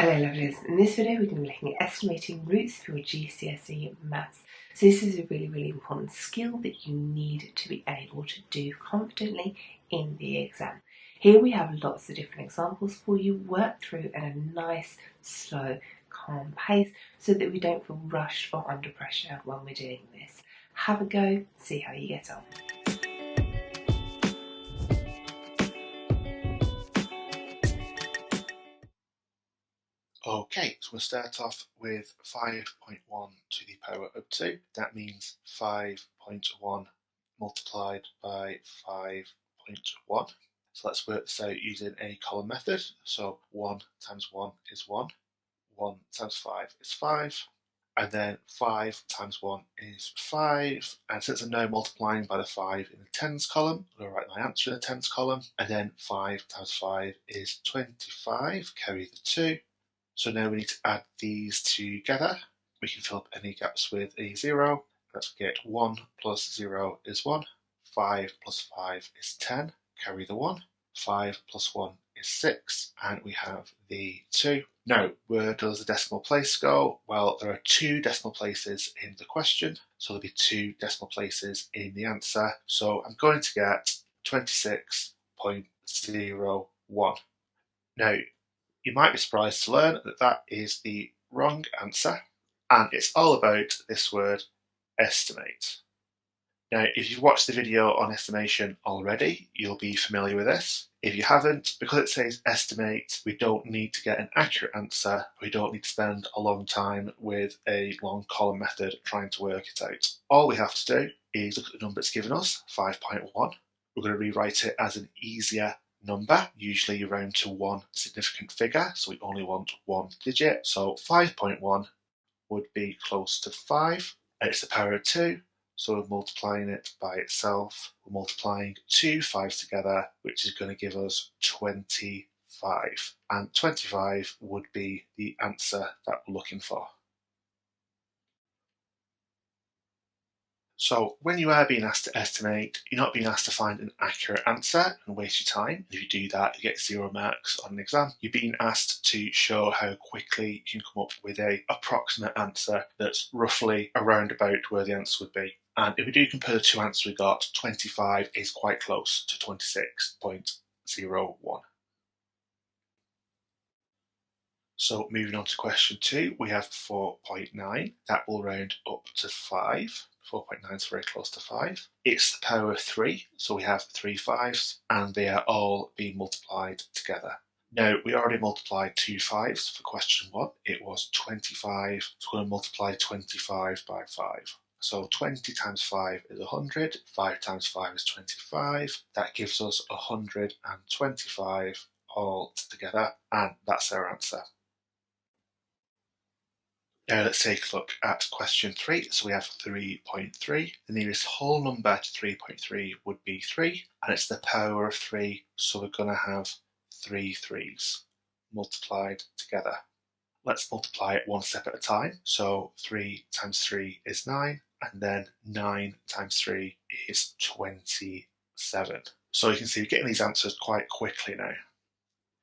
Hello lovelies, in this video we're going to be looking at estimating roots for your GCSE maths. So this is a really important skill that you need to be able to do confidently in the exam. Here we have lots of different examples for you, work through at a nice, slow, calm pace so that we don't feel rushed or under pressure when we're doing this. Have a go, see how you get on. Okay, so we'll start off with 5.1 to the power of 2. That means 5.1 multiplied by 5.1. So let's work this out using a column method. So 1 times 1 is 1. 1 times 5 is 5. And then 5 times 1 is 5. And since I'm now multiplying by the 5 in the tens column, I'm going to write my answer in the tens column. And then 5 times 5 is 25, carry the 2. So now we need to add these together. We can fill up any gaps with a 0. Let's get 1 plus 0 is 1. 5 plus 5 is 10. Carry the 1. 5 plus 1 is 6. And we have the 2. Now, where does the decimal place go? Well, there are 2 decimal places in the question. So there'll be 2 decimal places in the answer. So I'm going to get 26.01. Now, you might be surprised to learn that that is the wrong answer, and it's all about this word estimate. Now, if you've watched the video on estimation already, you'll be familiar with this. If you haven't, because it says estimate, we don't need to get an accurate answer. We don't need to spend a long time with a long column method trying to work it out. All we have to do is look at the number it's given us, 5.1. We're going to rewrite it as an easier number, usually round to one significant figure, so we only want one digit. So 5.1 would be close to 5, and it's the power of 2, so we're multiplying it by itself. We're multiplying 2 5s together, which is going to give us 25, and 25 would be the answer that we're looking for. So when you are being asked to estimate, you're not being asked to find an accurate answer and waste your time. If you do that, you get 0 marks on an exam. You're being asked to show how quickly you can come up with an approximate answer that's roughly around about where the answer would be. And if we do compare the 2 answers we got, 25 is quite close to 26.01. So moving on to question 2, we have 4.9. That will round up to 5. 4.9 is very close to 5. It's the power of 3, so we have 3 5s, and they are all being multiplied together. Now, we already multiplied 2 5s for question 1. It was 25, so we're going to multiply 25 by 5. So 20 times 5 is 100, 5 times 5 is 25. That gives us 125 all together, and that's our answer. Now let's take a look at question 3. So we have 3.3. The nearest whole number to 3.3 would be 3, and it's the power of 3, so we're going to have 3 3s multiplied together. Let's multiply it one step at a time. So 3 times 3 is 9, and then 9 times 3 is 27. So you can see we're getting these answers quite quickly now.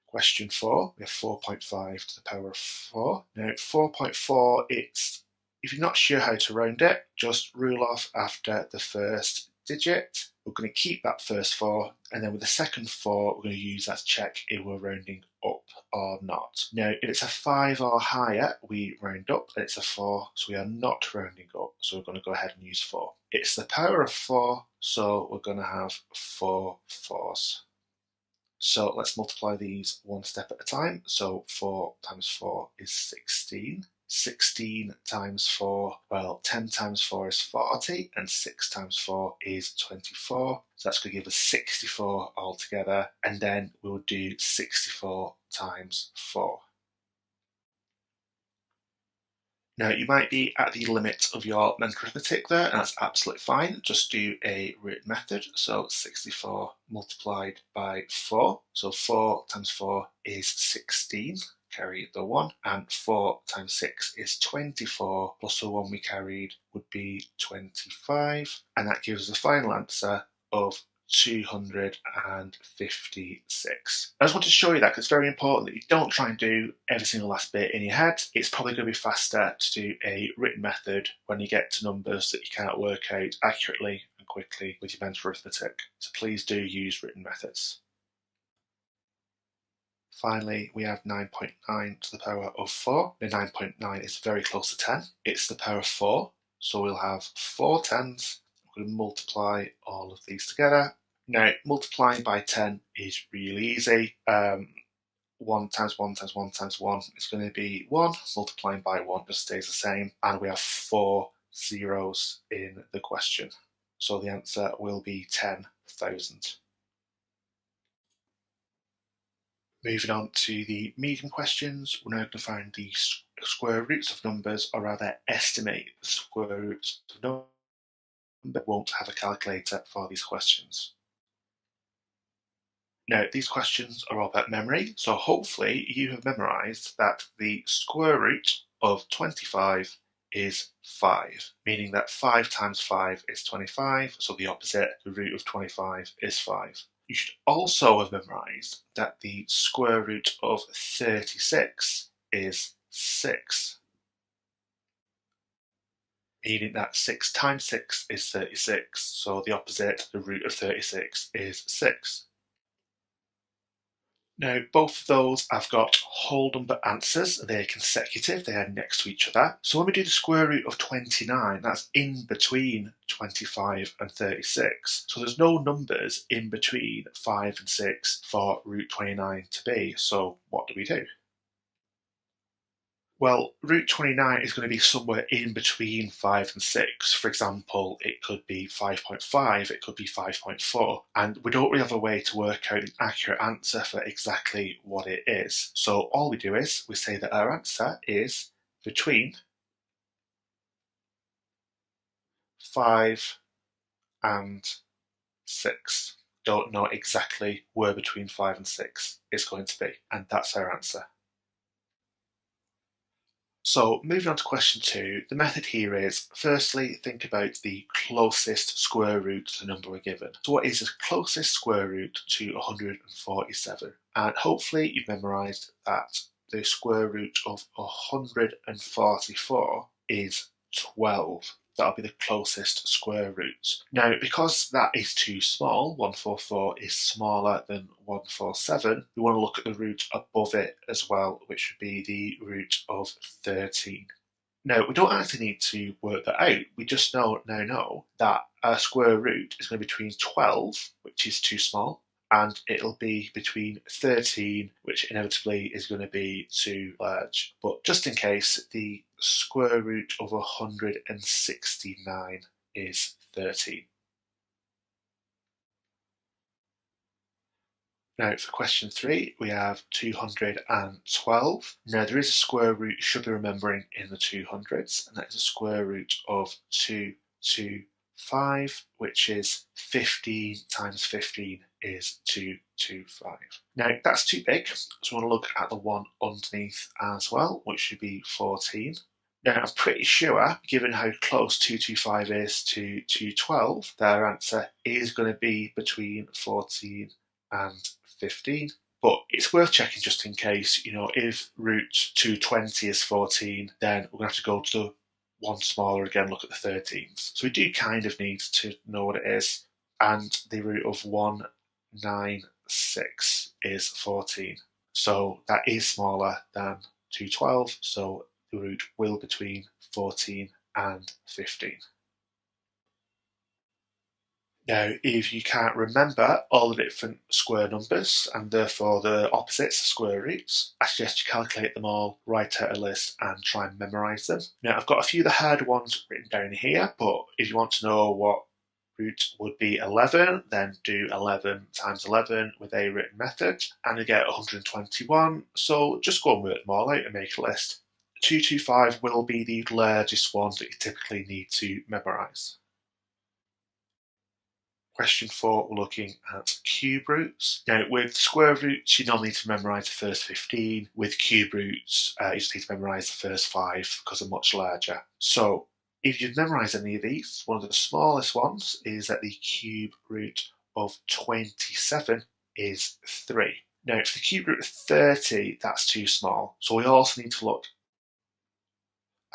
Question 4, we have 4.5 to the power of 4. Now 4.4, if you're not sure how to round it, just rule off after the first digit. We're going to keep that first 4, and then with the second 4, we're going to use that to check if we're rounding up or not. Now, if it's a 5 or higher, we round up, and it's a 4, so we are not rounding up, so we're going to go ahead and use 4. It's the power of 4, so we're going to have 4 4s. So let's multiply these one step at a time. So 4 times 4 is 16. 16 times 4, well, 10 times 4 is 40, and 6 times 4 is 24. So that's going to give us 64 altogether, and then we'll do 64 times 4. Now, you might be at the limit of your mental arithmetic there, and that's absolutely fine. Just do a root method. So 64 multiplied by 4. So 4 times 4 is 16. Carry the 1. And 4 times 6 is 24. Plus the 1 we carried would be 25. And that gives us the final answer of 256. I just want to show you that because it's very important that you don't try and do every single last bit in your head. It's probably going to be faster to do a written method when you get to numbers that you can't work out accurately and quickly with your mental arithmetic. So please do use written methods. Finally, we have 9.9 to the power of 4. The 9.9 is very close to 10. It's the power of 4, so we'll have 4 tens. We're going to multiply all of these together. Now, multiplying by 10 is really easy. 1 times 1 times 1 times 1 is going to be 1. Multiplying by 1 just stays the same. And we have 4 zeros in the question. So the answer will be 10,000. Moving on to the medium questions, we're now going to find the square roots of numbers, or rather estimate the square roots of numbers. We won't have a calculator for these questions. Now, these questions are all about memory, so hopefully you have memorised that the square root of 25 is 5, meaning that 5 times 5 is 25, so the opposite, the root of 25, is 5. You should also have memorised that the square root of 36 is 6, meaning that 6 times 6 is 36, so the opposite, the root of 36, is 6. Now, both of those have got whole number answers. They're consecutive, they are next to each other. So when we do the square root of 29, that's in between 25 and 36. So there's no numbers in between 5 and 6 for root 29 to be. So what do we do? Well, root 29 is going to be somewhere in between 5 and 6. For example, it could be 5.5, it could be 5.4, and we don't really have a way to work out an accurate answer for exactly what it is. So all we do is we say that our answer is between 5 and 6. Don't know exactly where between 5 and 6 is going to be, and that's our answer. So moving on to question 2, the method here is, firstly, think about the closest square root to the number we're given. So what is the closest square root to 147? And hopefully you've memorised that the square root of 144 is 12. That'll be the closest square root. Now, because that is too small, 144 is smaller than 147, we want to look at the root above it as well, which would be the root of 13. Now, we don't actually need to work that out. We just now know that our square root is going to be between 12, which is too small, and it'll be between 13, which inevitably is going to be too large. But just in case, the square root of 169 is 13. Now for question 3, we have 212. Now there is a square root you should be remembering in the 200s, and that is a square root of 225, which is 15 times 15 is 225. Now that's too big, so we want to look at the one underneath as well, which should be 14. Now, I'm pretty sure, given how close 225 is to 212, that our answer is going to be between 14 and 15. But it's worth checking just in case, if root 220 is 14, then we're going to have to go to one smaller again, look at the 13s. So we do kind of need to know what it is. And the root of 196 is 14. So that is smaller than 212, so the root will be between 14 and 15. Now, if you can't remember all the different square numbers and therefore the opposites, square roots, I suggest you calculate them all, write out a list and try and memorise them. Now, I've got a few of the hard ones written down here, but if you want to know what root would be 11, then do 11 times 11 with a written method, and you get 121, so just go and work them all out and make a list. 225 will be the largest ones that you typically need to memorise. Question 4, we're looking at cube roots. Now, with square roots, you normally need to memorise the first 15. With cube roots, you just need to memorise the first 5 because they're much larger. So, if you've memorised any of these, one of the smallest ones is at the cube root of 27 is 3. Now, for the cube root of 30, that's too small. So we also need to look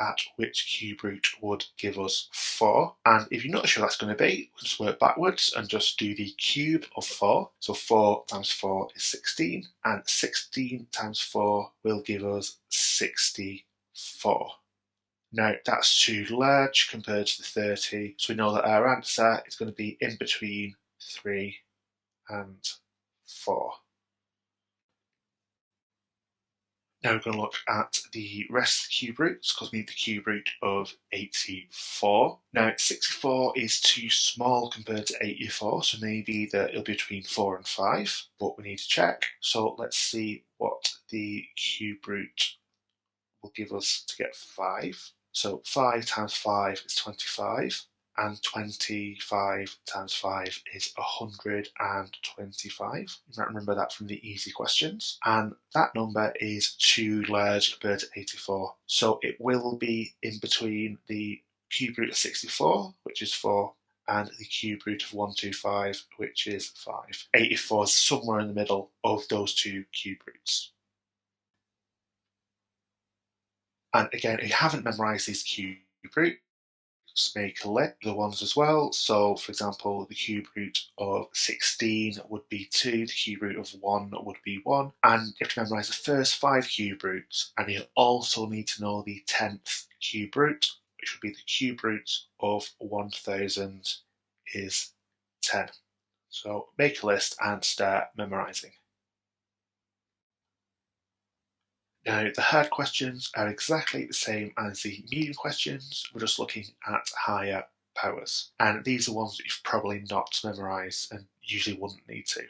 at which cube root would give us 4. And if you're not sure that's going to be, we'll just work backwards and just do the cube of 4. So 4 times 4 is 16, and 16 times 4 will give us 64. Now, that's too large compared to the 30, so we know that our answer is going to be in between 3 and 4. Now we're going to look at the rest of the cube roots because we need the cube root of 84. Now 64 is too small compared to 84, so maybe that it'll be between 4 and 5, but we need to check. So let's see what the cube root will give us to get 5. So 5 times 5 is 25, and 25 times 5 is 125. You might remember that from the easy questions. And that number is too large compared to 84. So it will be in between the cube root of 64, which is 4, and the cube root of 125, which is 5. 84 is somewhere in the middle of those two cube roots. And again, if you haven't memorised these cube roots, make a list of the ones as well. So, for example, the cube root of 16 would be 2, the cube root of 1 would be 1. And you have to memorise the first 5 cube roots, and you also need to know the 10th cube root, which would be the cube root of 1000 is 10. So make a list and start memorising. Now, the hard questions are exactly the same as the medium questions. We're just looking at higher powers. And these are ones that you've probably not memorised and usually wouldn't need to.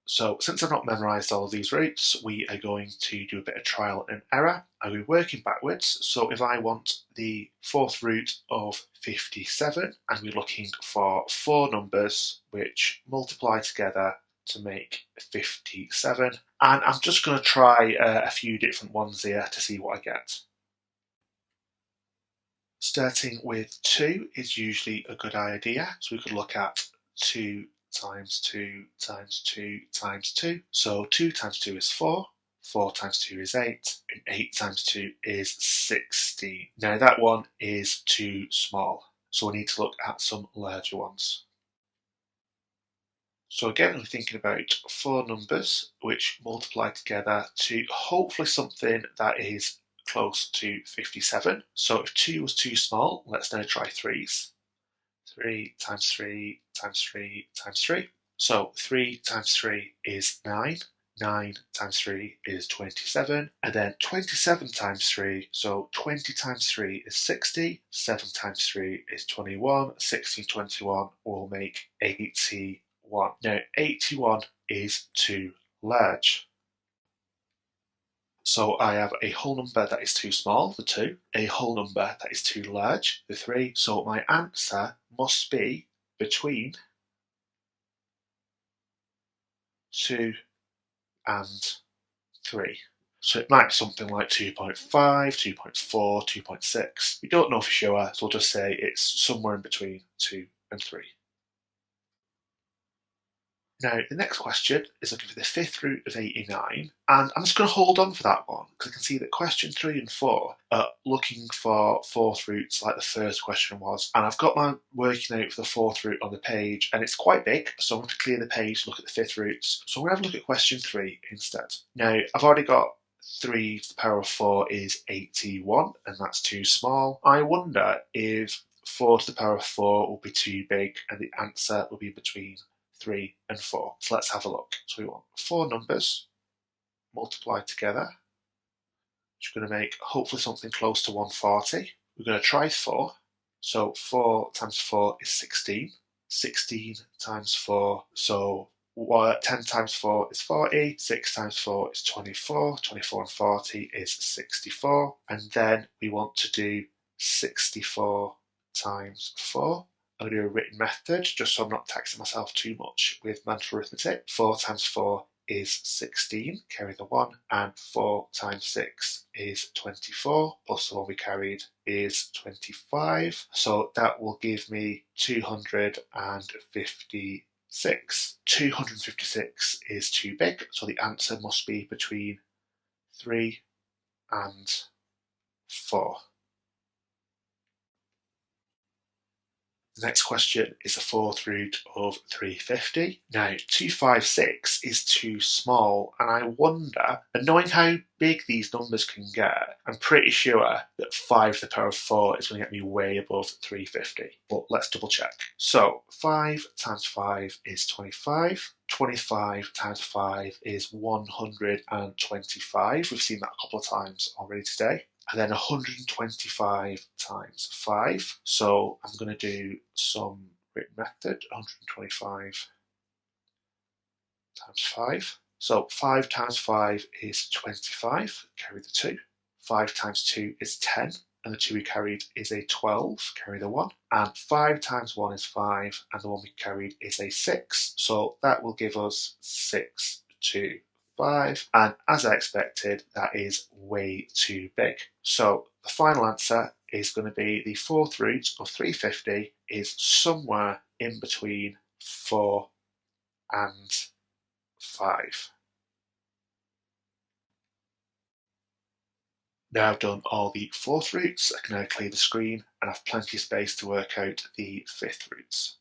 So since I've not memorised all of these roots, we are going to do a bit of trial and error. I'll be working backwards. So if I want the fourth root of 57, and we're looking for 4 numbers which multiply together to make 57. And I'm just going to try a few different ones here to see what I get. Starting with 2 is usually a good idea. So we could look at 2 times 2 times 2 times 2. So 2 times 2 is 4, 4 times 2 is 8, and 8 times 2 is 16. Now that one is too small, so we need to look at some larger ones. So again, we're thinking about 4 numbers which multiply together to hopefully something that is close to 57. So if 2 was too small, let's now try 3s. 3 times 3 times 3 times 3. So 3 times 3 is 9. 9 times 3 is 27. And then 27 times 3, so 20 times 3 is 60. 7 times 3 is 21. 16, 21 will make 81. Now 81 is too large. So I have a whole number that is too small, the 2, a whole number that is too large, the 3. So my answer must be between 2 and 3. So it might be something like 2.5, 2.4, 2.6. We don't know for sure, so we'll just say it's somewhere in between 2 and 3. Now, the next question is looking for the fifth root of 89, and I'm just going to hold on for that one because I can see that question 3 and 4 are looking for fourth roots like the first question was, and I've got my working out for the fourth root on the page, and it's quite big, so I'm going to clear the page to look at the fifth roots. So I'm going to have a look at question 3 instead. Now, I've already got 3 to the power of 4 is 81, and that's too small. I wonder if 4 to the power of 4 will be too big, and the answer will be between 3 and 4. So let's have a look. So we want 4 numbers multiplied together, which is going to make hopefully something close to 140. We're going to try 4. So 4 times 4 is 16. 16 times 4, so 10 times 4 is 40. 6 times 4 is 24. 24 and 40 is 64. And then we want to do 64 times 4. I'm going to do a written method just so I'm not taxing myself too much with mental arithmetic. 4 times 4 is 16, carry the 1, and 4 times 6 is 24, plus the one we carried is 25, so that will give me 256. 256 is too big, so the answer must be between 3 and 4. The next question is the fourth root of 350. Now, 256 is too small, and I wonder, and knowing how big these numbers can get, I'm pretty sure that 5 to the power of 4 is going to get me way above 350. But let's double check. So, 5 times 5 is 25. 25 times 5 is 125. We've seen that a couple of times already today. And then 125 times 5. So I'm going to do some written method. 125 times 5. So 5 times 5 is 25. Carry the 2. 5 times 2 is 10. And the 2 we carried is a 12. Carry the 1. And 5 times 1 is 5. And the 1 we carried is a 6. So that will give us 6, 2, 5, and as I expected, that is way too big. So the final answer is going to be the fourth root of 350 is somewhere in between 4 and 5. Now I've done all the fourth roots, I can now clear the screen and have plenty of space to work out the fifth roots.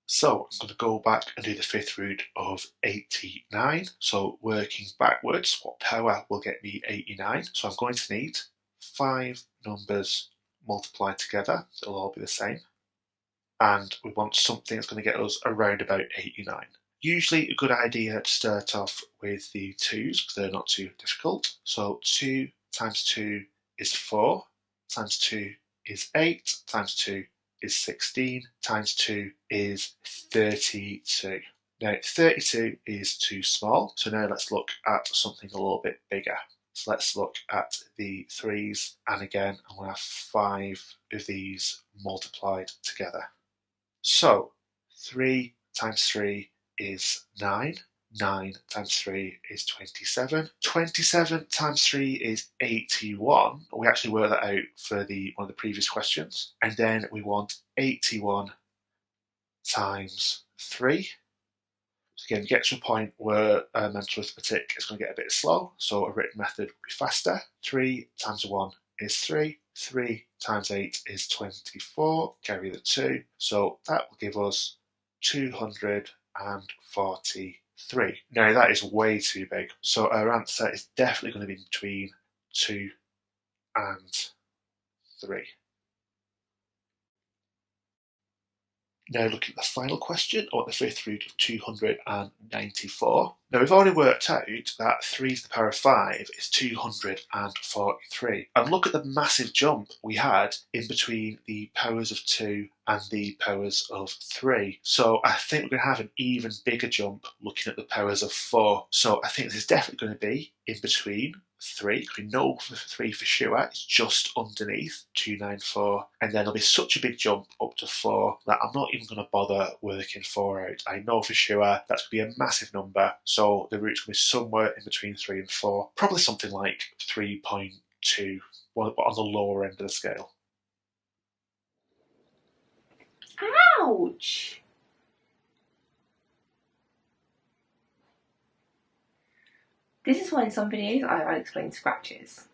So I'm going to go back and do the fifth root of 89. So working backwards, what power will get me 89? So I'm going to need 5 numbers multiplied together. They'll all be the same. And we want something that's going to get us around about 89. Usually a good idea to start off with the 2's because they're not too difficult. So 2 times 2 is 4, times 2 is 8, times 2 is 16, times 2 is 32. Now 32 is too small, so now let's look at something a little bit bigger. So let's look at the 3's, and again I'm going to have 5 of these multiplied together. So 3 times 3 is 9. 9 times 3 is 27. 27 times 3 is 81. We actually worked that out for one of the previous questions. And then we want 81 times 3. So again, get to a point where mental arithmetic is going to get a bit slow, so a written method will be faster. 3 times 1 is 3. 3 times 8 is 24. Carry the 2. So that will give us 243. Now that is way too big. So our answer is definitely going to be between 2 and 3. Now looking at the final question, or the fifth root of 294. Now we've already worked out that 3 to the power of 5 is 243. And look at the massive jump we had in between the powers of 2 and the powers of 3. So I think we're going to have an even bigger jump looking at the powers of 4. So I think this is definitely going to be in between 3, because we know for 3 for sure, it's just underneath 294, and then there'll be such a big jump up to 4 that I'm not even going to bother working 4 out. I know for sure that's going to be a massive number, so the root's going to be somewhere in between 3 and 4, probably something like 3.2, on the lower end of the scale. Ouch! This is why in some videos I'll explain scratches.